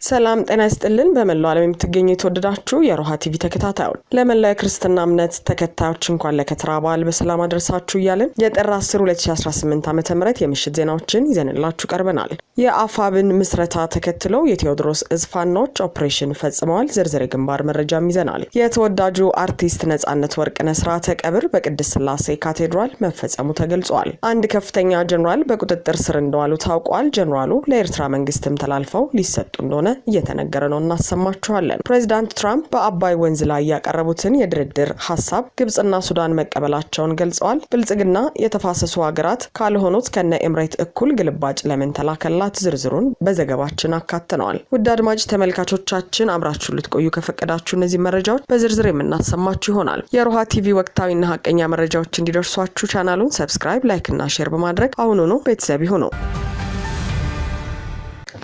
ሰላም ጤና ይስጥልን በመላው ዓለም የምትገኙ የተወደዳችሁ የሮሃ ቲቪ ተከታታዮች ለመላው ክርስትና እምነት ተከታዮች እንኳን ለከተራ በዓል በሰላም አደረሳችሁ እያልን የጥር 10 2018 ዓ.ም የምሽት ዜናዎችን ይዘንላችሁ ቀርበናል። የአፋብን ምስረታ ተከትሎ የቴዎድሮስ እዝፋኖች ኦፕሬሽን ፈጽመዋል። ዝርዝር ግንባር መረጃም ይዘናል። የተወዳጁ አርቲስት ነጻነት ወርቅነህ ስርዓተ ቀብር በቅድስት ሥላሴ ካቴድራል መፈጸሙ ተገልጿል። አንድ ከፍተኛ ጀነራል በቁጥጥር ስር እንደዋሉ ታውቋል። ጀነራሉ ለኤርትራ መንግስትም ተላልፈው ሊሰጡ እንደሆነ እየተነገረ ነው። እናሰማችኋለን። ፕሬዚዳንት ትራምፕ በአባይ ወንዝ ላይ ያቀረቡትን የድርድር ሐሳብ ግብጽና ሱዳን መቀበላቸውን ገልጸዋል። ብልጽግና የተፋሰሱ ሀገራት ካልሆኑት ከነ ኤምሬት እኩል ግልባጭ ለምን ተላከላት? ዝርዝሩን በዘገባችን አካተነዋል። ውድ አድማጭ ተመልካቾቻችን አብራችሁ ልትቆዩ ከፈቀዳችሁ እነዚህ መረጃዎች በዝርዝር የምናሰማችሁ ይሆናል። የሮሃ ቲቪ ወቅታዊና ሐቀኛ መረጃዎች እንዲደርሷችሁ ቻናሉን ሰብስክራይብ፣ ላይክ እና ሼር በማድረግ አሁኑኑ ቤተሰብ ይሁኑ።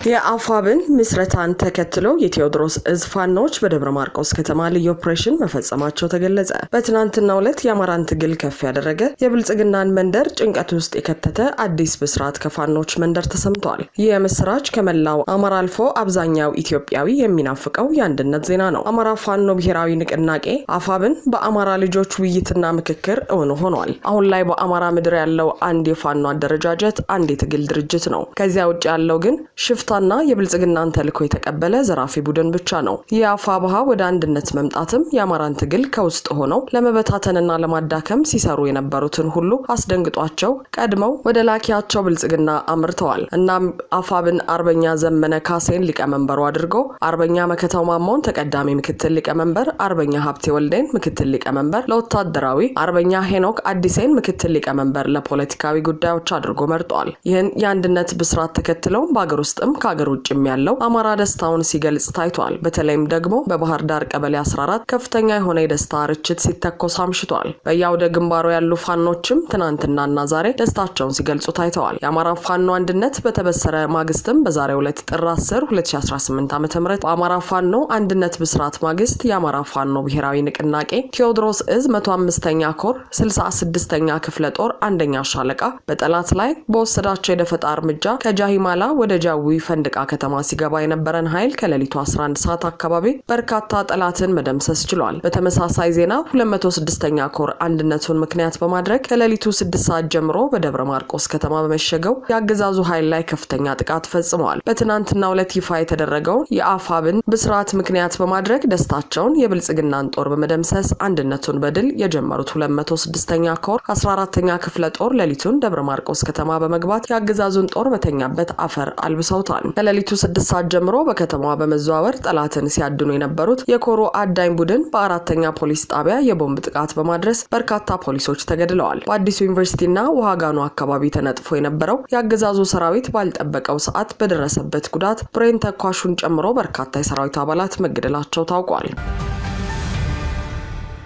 የአፋብን ምስረታን ተከትሎ የቴዎድሮስ እዝፋኖች በደብረ ማርቆስ ከተማ ልዩ ኦፕሬሽን መፈጸማቸው ተገለጸ። በትናንትናው ዕለት የአማራን ትግል ከፍ ያደረገ የብልጽግናን መንደር ጭንቀት ውስጥ የከተተ አዲስ ብስራት ከፋኖች መንደር ተሰምቷል። ይህ ምስራች ከመላው አማራ አልፎ አብዛኛው ኢትዮጵያዊ የሚናፍቀው የአንድነት ዜና ነው። አማራ ፋኖ ብሔራዊ ንቅናቄ አፋብን በአማራ ልጆች ውይይትና ምክክር እውን ሆኗል። አሁን ላይ በአማራ ምድር ያለው አንድ የፋኖ አደረጃጀት አንድ የትግል ድርጅት ነው። ከዚያ ውጭ ያለው ግን ሽፍታና የብልጽግናን ተልዕኮ የተቀበለ ዘራፊ ቡድን ብቻ ነው። የአፋብሃ ወደ አንድነት መምጣትም የአማራን ትግል ከውስጥ ሆነው ለመበታተንና ለማዳከም ሲሰሩ የነበሩትን ሁሉ አስደንግጧቸው ቀድመው ወደ ላኪያቸው ብልጽግና አምርተዋል። እናም አፋብን አርበኛ ዘመነ ካሴን ሊቀመንበሩ አድርገው አርበኛ መከታው ማሞን ተቀዳሚ ምክትል ሊቀመንበር፣ አርበኛ ሀብቴ ወልዴን ምክትል ሊቀመንበር ለወታደራዊ፣ አርበኛ ሄኖክ አዲሴን ምክትል ሊቀመንበር ለፖለቲካዊ ጉዳዮች አድርጎ መርጧል። ይህን የአንድነት ብስራት ተከትለው በአገር ውስጥም ከሀገር ውጭም ያለው አማራ ደስታውን ሲገልጽ ታይቷል። በተለይም ደግሞ በባህር ዳር ቀበሌ 14 ከፍተኛ የሆነ የደስታ ርችት ሲተኮስ አምሽቷል። በያውደ ግንባሩ ያሉ ፋኖችም ትናንትናና ዛሬ ደስታቸውን ሲገልጹ ታይተዋል። የአማራ ፋኖ አንድነት በተበሰረ ማግስትም በዛሬው ዕለት ጥር 10 2018 ዓ.ም በአማራ ፋኖ አንድነት ብስራት ማግስት የአማራ ፋኖ ብሔራዊ ንቅናቄ ቴዎድሮስ እዝ 105ኛ ኮር 66ኛ ክፍለ ጦር አንደኛ ሻለቃ በጠላት ላይ በወሰዳቸው የደፈጣ እርምጃ ከጃሂማላ ወደ ጃዊ ፈንድቃ ከተማ ሲገባ የነበረን ኃይል ከሌሊቱ 11 ሰዓት አካባቢ በርካታ ጠላትን መደምሰስ ችሏል። በተመሳሳይ ዜና 206ኛ ኮር አንድነቱን ምክንያት በማድረግ ከሌሊቱ 6 ሰዓት ጀምሮ በደብረ ማርቆስ ከተማ በመሸገው የአገዛዙ ኃይል ላይ ከፍተኛ ጥቃት ፈጽመዋል። በትናንትናው ዕለት ይፋ የተደረገውን የአፋብን ብስራት ምክንያት በማድረግ ደስታቸውን የብልጽግናን ጦር በመደምሰስ አንድነቱን በድል የጀመሩት 206ኛ ኮር 14ኛ ክፍለ ጦር ሌሊቱን ደብረ ማርቆስ ከተማ በመግባት የአገዛዙን ጦር በተኛበት አፈር አልብሰውታል። ከሌሊቱ 6 ሰዓት ጀምሮ በከተማዋ በመዘዋወር ጠላትን ሲያድኑ የነበሩት የኮሮ አዳኝ ቡድን በአራተኛ ፖሊስ ጣቢያ የቦምብ ጥቃት በማድረስ በርካታ ፖሊሶች ተገድለዋል። በአዲሱ ዩኒቨርሲቲና ውሃጋኑ አካባቢ ተነጥፎ የነበረው የአገዛዙ ሰራዊት ባልጠበቀው ሰዓት በደረሰበት ጉዳት ብሬን ተኳሹን ጨምሮ በርካታ የሰራዊት አባላት መገደላቸው ታውቋል።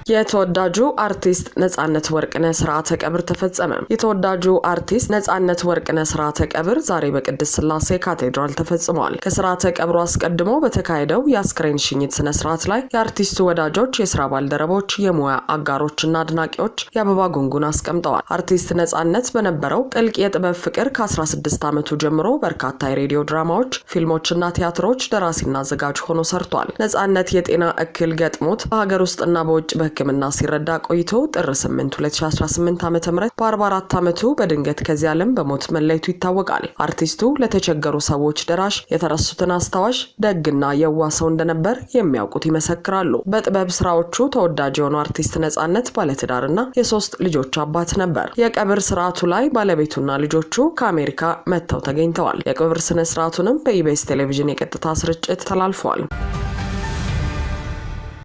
የተወዳጁ አርቲስት ነጻነት ወርቅነህ ስርዓተ ቀብር ተፈጸመ። የተወዳጁ አርቲስት ነጻነት ወርቅነህ ስርዓተ ቀብር ዛሬ በቅድስት ሥላሴ ካቴድራል ተፈጽሟል። ከስርዓተ ቀብሩ አስቀድሞ በተካሄደው የአስክሬን ሽኝት ስነ ስርዓት ላይ የአርቲስቱ ወዳጆች፣ የስራ ባልደረቦች፣ የሙያ አጋሮችና አድናቂዎች የአበባ ጉንጉን አስቀምጠዋል። አርቲስት ነጻነት በነበረው ጥልቅ የጥበብ ፍቅር ከ16 ዓመቱ ጀምሮ በርካታ የሬዲዮ ድራማዎች፣ ፊልሞችና ቲያትሮች ደራሲና አዘጋጅ ሆኖ ሰርቷል። ነጻነት የጤና እክል ገጥሞት በሀገር ውስጥና በውጭ ሕክምና ሲረዳ ቆይቶ ጥር 8 2018 ዓ.ም በ44 ዓመቱ በድንገት ከዚህ ዓለም በሞት መለየቱ ይታወቃል። አርቲስቱ ለተቸገሩ ሰዎች ደራሽ፣ የተረሱትን አስታዋሽ፣ ደግና የዋህ ሰው እንደነበር የሚያውቁት ይመሰክራሉ። በጥበብ ስራዎቹ ተወዳጅ የሆነው አርቲስት ነጻነት ባለትዳርና የ3 ልጆች አባት ነበር። የቀብር ስርዓቱ ላይ ባለቤቱና ልጆቹ ከአሜሪካ መጥተው ተገኝተዋል። የቀብር ስነ ስርዓቱንም በኢቢኤስ ቴሌቪዥን የቀጥታ ስርጭት ተላልፏል።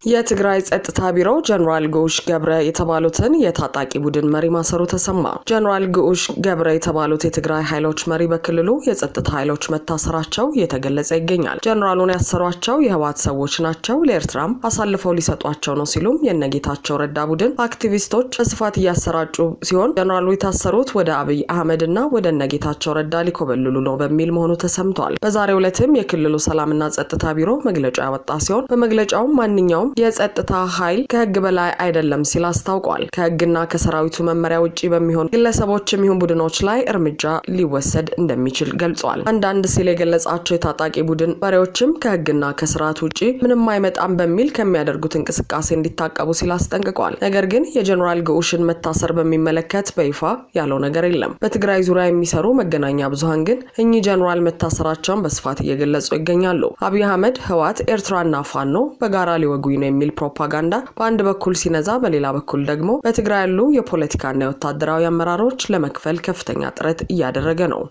የትግራይ ጸጥታ ቢሮ ጀነራል ጉዑሽ ገብረ የተባሉትን የታጣቂ ቡድን መሪ ማሰሩ ተሰማ። ጀነራል ጉዑሽ ገብረ የተባሉት የትግራይ ኃይሎች መሪ በክልሉ የጸጥታ ኃይሎች መታሰራቸው እየተገለጸ ይገኛል። ጀነራሉን ያሰሯቸው የህወሓት ሰዎች ናቸው፣ ለኤርትራም አሳልፈው ሊሰጧቸው ነው ሲሉም የነጌታቸው ረዳ ቡድን አክቲቪስቶች በስፋት እያሰራጩ ሲሆን ጀነራሉ የታሰሩት ወደ አብይ አህመድና ወደ ነጌታቸው ረዳ ሊኮበልሉ ነው በሚል መሆኑ ተሰምቷል። በዛሬው ዕለትም የክልሉ ሰላምና ጸጥታ ቢሮ መግለጫ ያወጣ ሲሆን በመግለጫው ማንኛውም በመሆኑም የጸጥታ ኃይል ከህግ በላይ አይደለም ሲል አስታውቋል። ከህግና ከሰራዊቱ መመሪያ ውጪ በሚሆን ግለሰቦችም ይሁን ቡድኖች ላይ እርምጃ ሊወሰድ እንደሚችል ገልጿል። አንዳንድ ሲል የገለጻቸው የታጣቂ ቡድን መሪዎችም ከህግና ከስርዓት ውጪ ምንም አይመጣም በሚል ከሚያደርጉት እንቅስቃሴ እንዲታቀቡ ሲል አስጠንቅቋል። ነገር ግን የጀነራል ግዑሽን መታሰር በሚመለከት በይፋ ያለው ነገር የለም። በትግራይ ዙሪያ የሚሰሩ መገናኛ ብዙሃን ግን እኚህ ጀነራል መታሰራቸውን በስፋት እየገለጹ ይገኛሉ። አብይ አህመድ ህወሓት ኤርትራና ፋኖ በጋራ ሊወጉኝ ነው የሚል ፕሮፓጋንዳ በአንድ በኩል ሲነዛ፣ በሌላ በኩል ደግሞ በትግራይ ያሉ የፖለቲካና የወታደራዊ አመራሮች ለመክፈል ከፍተኛ ጥረት እያደረገ ነው።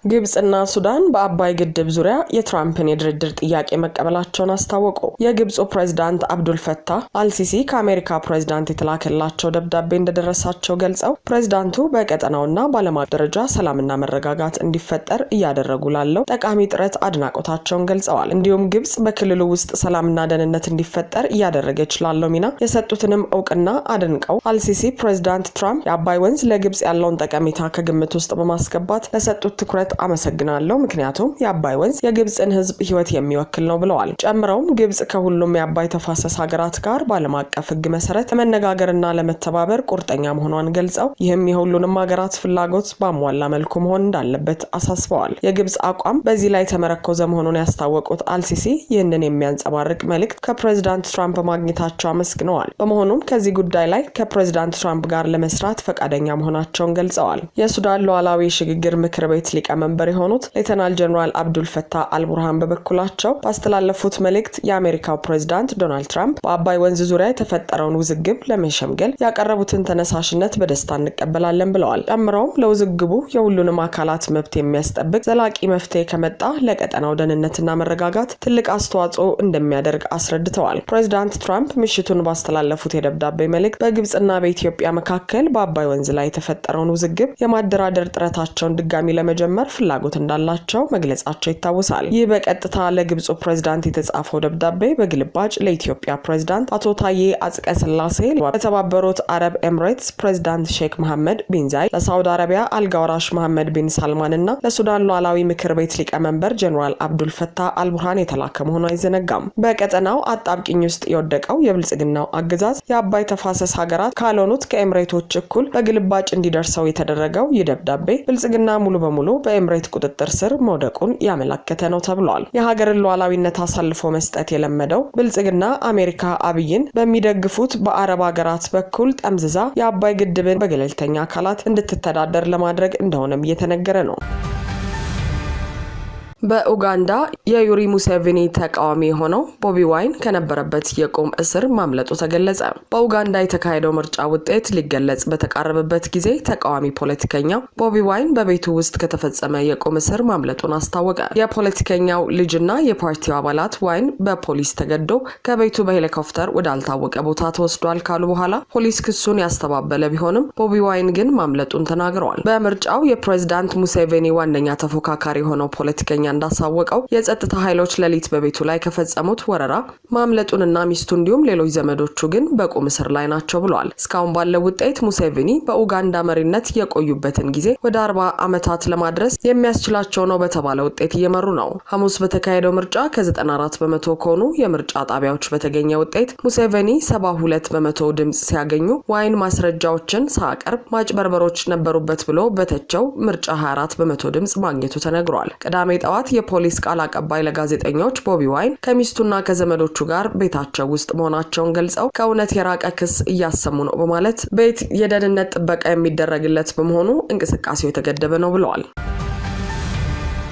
ግብጽና ሱዳን በአባይ ግድብ ዙሪያ የትራምፕን የድርድር ጥያቄ መቀበላቸውን አስታወቁ። የግብጹ ፕሬዝዳንት አብዱል ፈታህ አልሲሲ ከአሜሪካ ፕሬዝዳንት የተላከላቸው ደብዳቤ እንደደረሳቸው ገልጸው ፕሬዝዳንቱ በቀጠናውና በዓለም አቀፍ ደረጃ ሰላምና መረጋጋት እንዲፈጠር እያደረጉ ላለው ጠቃሚ ጥረት አድናቆታቸውን ገልጸዋል። እንዲሁም ግብጽ በክልሉ ውስጥ ሰላምና ደህንነት እንዲፈጠር እያደረገች ላለው ሚና የሰጡትንም እውቅና አድንቀው አልሲሲ ፕሬዝዳንት ትራምፕ የአባይ ወንዝ ለግብጽ ያለውን ጠቀሜታ ከግምት ውስጥ በማስገባት ለሰጡት ትኩረት አመሰግናለሁ፣ ምክንያቱም የአባይ ወንዝ የግብጽን ህዝብ ህይወት የሚወክል ነው ብለዋል። ጨምረውም ግብጽ ከሁሉም የአባይ ተፋሰስ ሀገራት ጋር በዓለም አቀፍ ህግ መሰረት ለመነጋገርና ለመተባበር ቁርጠኛ መሆኗን ገልጸው ይህም የሁሉንም ሀገራት ፍላጎት ባሟላ መልኩ መሆን እንዳለበት አሳስበዋል። የግብጽ አቋም በዚህ ላይ ተመረኮዘ መሆኑን ያስታወቁት አልሲሲ ይህንን የሚያንጸባርቅ መልእክት ከፕሬዝዳንት ትራምፕ ማግኘታቸው አመስግነዋል። በመሆኑም ከዚህ ጉዳይ ላይ ከፕሬዝዳንት ትራምፕ ጋር ለመስራት ፈቃደኛ መሆናቸውን ገልጸዋል። የሱዳን ሉዓላዊ ሽግግር ምክር ቤት ሊቀመንበር የሆኑት ሌተናል ጀነራል አብዱል ፈታህ አልቡርሃን በበኩላቸው ባስተላለፉት መልእክት የአሜሪካው ፕሬዝዳንት ዶናልድ ትራምፕ በአባይ ወንዝ ዙሪያ የተፈጠረውን ውዝግብ ለመሸምገል ያቀረቡትን ተነሳሽነት በደስታ እንቀበላለን ብለዋል። ጨምረውም ለውዝግቡ የሁሉንም አካላት መብት የሚያስጠብቅ ዘላቂ መፍትሄ ከመጣ ለቀጠናው ደህንነትና መረጋጋት ትልቅ አስተዋጽኦ እንደሚያደርግ አስረድተዋል። ፕሬዝዳንት ትራምፕ ምሽቱን ባስተላለፉት የደብዳቤ መልእክት በግብጽና በኢትዮጵያ መካከል በአባይ ወንዝ ላይ የተፈጠረውን ውዝግብ የማደራደር ጥረታቸውን ድጋሚ ለመጀመር ፍላጎት እንዳላቸው መግለጻቸው ይታወሳል። ይህ በቀጥታ ለግብጹ ፕሬዝዳንት የተጻፈው ደብዳቤ በግልባጭ ለኢትዮጵያ ፕሬዝዳንት አቶ ታዬ አጽቀ ሥላሴ፣ ለተባበሩት አረብ ኤምሬትስ ፕሬዝዳንት ሼክ መሐመድ ቢን ዛይድ፣ ለሳውዲ አረቢያ አልጋወራሽ መሐመድ ቢን ሳልማን እና ለሱዳን ሉዓላዊ ምክር ቤት ሊቀመንበር ጀነራል አብዱል ፈታህ አልቡርሃን የተላከ መሆኑ አይዘነጋም። በቀጠናው አጣብቂኝ ውስጥ የወደቀው የብልጽግናው አገዛዝ የአባይ ተፋሰስ ሀገራት ካልሆኑት ከኤምሬቶች እኩል በግልባጭ እንዲደርሰው የተደረገው ይህ ደብዳቤ ብልጽግና ሙሉ በሙሉ በኤምሬት ቁጥጥር ስር መውደቁን ያመለከተ ነው ተብሏል። የሀገርን ሉዓላዊነት አሳልፎ መስጠት የለመደው ብልጽግና አሜሪካ አብይን በሚደግፉት በአረብ ሀገራት በኩል ጠምዝዛ የአባይ ግድብን በገለልተኛ አካላት እንድትተዳደር ለማድረግ እንደሆነም እየተነገረ ነው። በኡጋንዳ የዩሪ ሙሴቪኒ ተቃዋሚ የሆነው ቦቢ ዋይን ከነበረበት የቁም እስር ማምለጡ ተገለጸ። በኡጋንዳ የተካሄደው ምርጫ ውጤት ሊገለጽ በተቃረበበት ጊዜ ተቃዋሚ ፖለቲከኛው ቦቢ ዋይን በቤቱ ውስጥ ከተፈጸመ የቁም እስር ማምለጡን አስታወቀ። የፖለቲከኛው ልጅና የፓርቲው አባላት ዋይን በፖሊስ ተገዶ ከቤቱ በሄሊኮፕተር ወዳልታወቀ ቦታ ተወስዷል ካሉ በኋላ ፖሊስ ክሱን ያስተባበለ ቢሆንም ቦቢ ዋይን ግን ማምለጡን ተናግረዋል። በምርጫው የፕሬዝዳንት ሙሴቪኒ ዋነኛ ተፎካካሪ የሆነው ፖለቲከኛ እንዳሳወቀው የጸጥታ ኃይሎች ሌሊት በቤቱ ላይ ከፈጸሙት ወረራ ማምለጡንና ሚስቱ እንዲሁም ሌሎች ዘመዶቹ ግን በቁም እስር ላይ ናቸው ብለዋል። እስካሁን ባለው ውጤት ሙሴቪኒ በኡጋንዳ መሪነት የቆዩበትን ጊዜ ወደ 40 ዓመታት ለማድረስ የሚያስችላቸው ነው በተባለ ውጤት እየመሩ ነው። ሐሙስ በተካሄደው ምርጫ ከ94 በመቶ ከሆኑ የምርጫ ጣቢያዎች በተገኘ ውጤት ሙሴቪኒ 72 በመቶ ድምጽ ሲያገኙ ዋይን ማስረጃዎችን ሳያቀርብ ማጭበርበሮች ነበሩበት ብሎ በተቸው ምርጫ 24 በመቶ ድምጽ ማግኘቱ ተነግሯል። ቅዳሜ ጠዋት የፖሊስ ቃል አቀባይ ለጋዜጠኞች ቦቢ ዋይን ከሚስቱና ከዘመዶቹ ጋር ቤታቸው ውስጥ መሆናቸውን ገልጸው ከእውነት የራቀ ክስ እያሰሙ ነው በማለት ቤት የደህንነት ጥበቃ የሚደረግለት በመሆኑ እንቅስቃሴው የተገደበ ነው ብለዋል።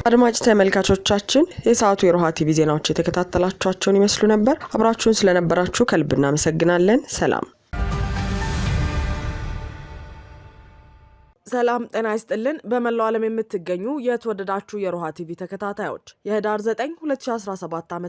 አድማጭ ተመልካቾቻችን የሰዓቱ የሮሃ ቲቪ ዜናዎች የተከታተላችኋቸውን ይመስሉ ነበር። አብራችሁን ስለነበራችሁ ከልብ እናመሰግናለን። ሰላም ጤና ይስጥልን። በመላው ዓለም የምትገኙ የተወደዳችሁ የሮሃ ቲቪ ተከታታዮች የህዳር 9 2017 ዓ.ም